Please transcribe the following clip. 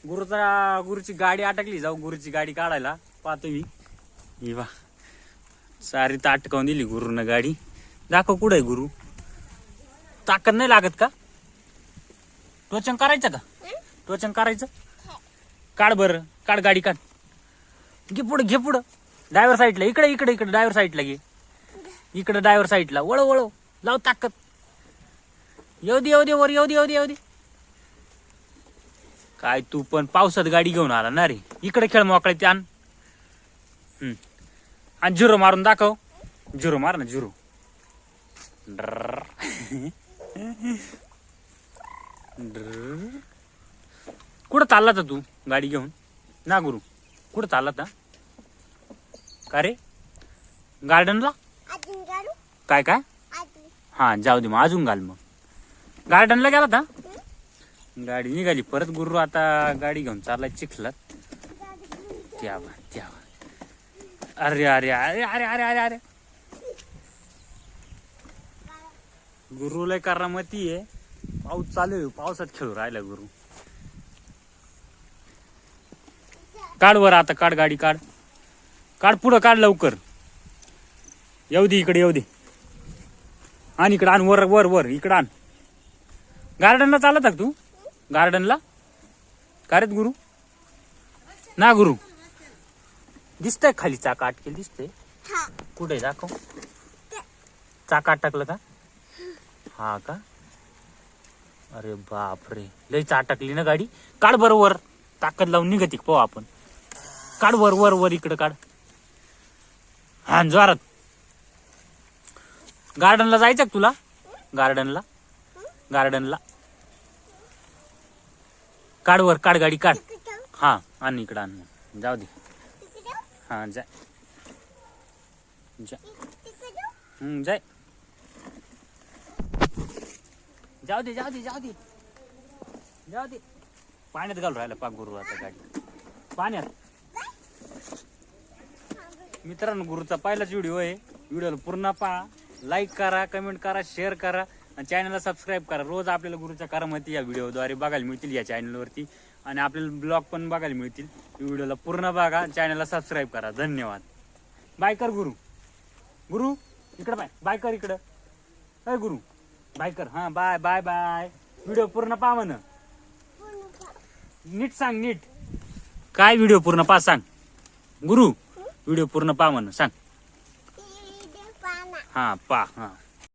गुरुची गाडी अटकली, जाऊ गुरुची गाडी काढायला पाहतो मी. ही वा सारी तर अटकावून दिली गुरुनं गाडी. दाखव कुठं आहे गुरु. ताकद नाही लागत का? टोचन करायचं का? टोचन करायचं. काढ बर, काढ गाडी काढ. घे पुढं ड्रायव्हर साईडला. इकडे ड्रायव्हर साईडला घे. इकडे ड्रायव्हर साईडला वळव लाव ताकद. येऊ दे वर येऊ दे. काय तू पण पावसात गाडी घेऊन आला ना रे. इकडे खेळ मोकळे ते आण. आणि झिरो मारून दाखव. झिरो मार ना झिरो. कुठं चालला तर तू गाडी घेऊन ना गुरु? कुठं चालला तर? का रे गार्डनला? काय हा जाऊ दे मग अजून घाल. मग गार्डनला गेला था? गाडी निघाली परत. गुरु आता गाडी घेऊन चाललाय चिखलात. त्या अरे अरे अरे अरे अरे अरे अरे गुरु लय करामती आहे. पाऊस चालू आहे, पावसात खेळू राहिला गुरु. काढ वर आता, काढ गाडी काढ. पुढं काढ लवकर. येऊ दे इकडे येऊ दे. आण इकडे आण वर इकडे आण. गार्डनला चालत का तू? गार्डनला का रे गुरु? ना गुरु दिसतंय खाली चाक अटकेल दिसतंय. कुठे दाखव. चाक अटकलं का? हा का? अरे बापरे लयच अटकली ना गाडी. काढ बरोबर ताकद लावून निघती पाहू आपण. काढ वर इकडे काढ. हा जोरात. गार्डनला जायचं का तुला? गार्डनला काढ वर, काढ गाडी काढ. हा आण इकडं आण. जाऊ दे. हा जाय जाय. जाऊ दे. पाण्यात घालून राहिला पाक गुरु आता गाडी पाण्यात. मित्रांनो गुरुचा पहिलाच व्हिडिओ आहे. व्हिडिओला पूर्ण पहा, लाईक करा, कमेंट करा, शेअर करा आणि चॅनलला सबस्क्राईब करा. रोज आपल्याला गुरुच्या करामती या व्हिडिओद्वारे बघायला मिळतील या चॅनलवरती. आणि आपल्याला ब्लॉग पण बघायला मिळतील. व्हिडिओला पूर्ण बघा, चॅनलला सबस्क्राईब करा. धन्यवाद. बाय कर गुरु इकडं बाय कर इकडं. अय गुरु बाय कर. हा बाय. व्हिडिओ पूर्ण पहा म्हण. नीट सांग नीट. काय व्हिडिओ पूर्ण पहा सांग गुरु. व्हिडिओ पूर्ण पहा म्हण सांग. हा पहा. हा